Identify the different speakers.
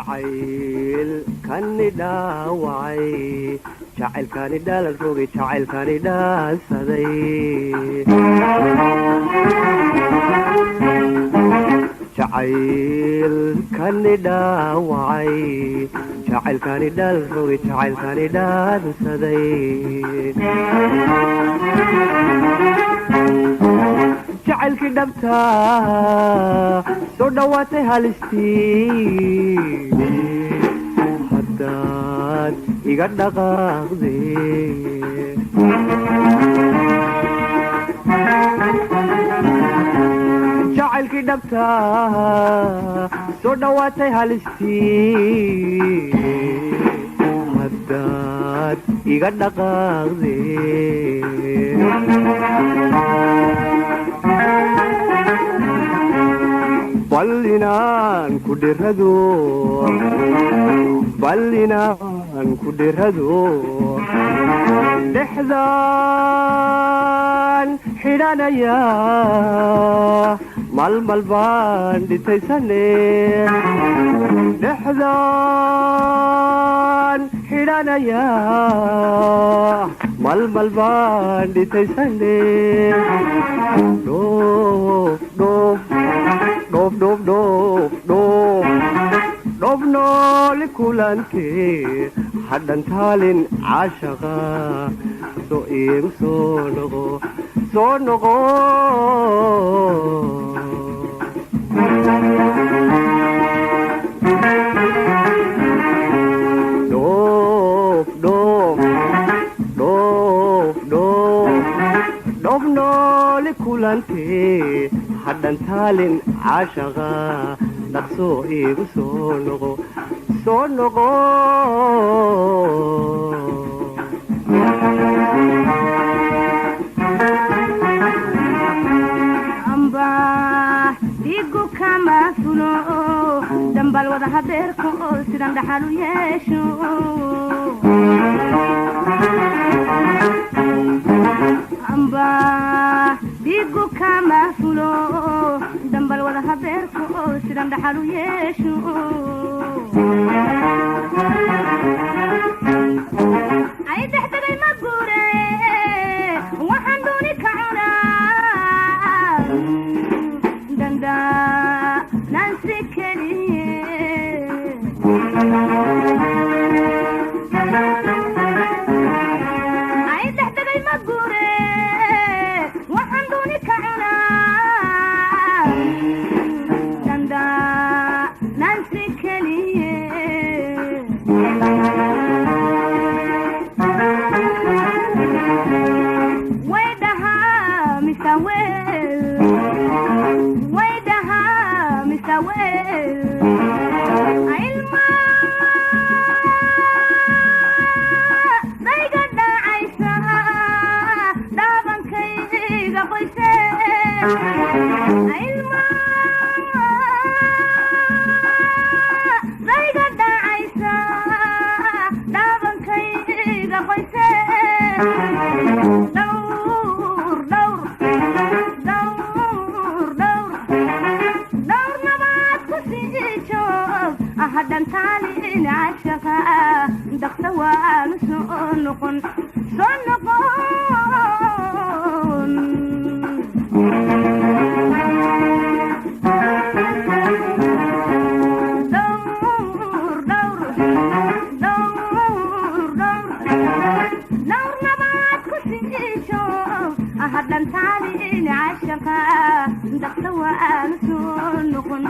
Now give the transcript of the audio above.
Speaker 1: jacayl kani dhaawacay jacaylkani dhaalan rogay jacaylkani dhaansaday jacayl kani dhaawacay jacaylkani dhaalan rogay jacaylkani dhaansaday jacaylkii dhabtaa soo dhawaatay halistii haddaad iga dhaqaaqde jacaylkii dhabtaa soo dhawaatay halistii haddaad iga dhaqaaqde ballinaan ku dhirado dhexdaan xidhanaya malmal baan dhitaysane dhexdaan xidhanaya malmal baan dhitaysane dhoof nooli kulantee hadhan taalin caashaqa soo iigu soo noqo dhoof nooli kulantee hadhan taalin caashaqa dhaqsoo iigu soo noqo
Speaker 2: amba dhigu kama fulo dambal wada hadeerko sidan dhaxalu yeesho amba dhigu kama fulo dambal wada hadeerko sidan dhaxalu yeesho ay dhaxdagay ma guure waxaan dooni ka cunaa danda nansi keliye ay dhaxdagay ma guure waxaan dooni ka cunaa danda nansi keliye haddan taalin caashaqa dhaqsa waanu soo noqon haddan taalin caashaqa dhaqsa waanu soo noqon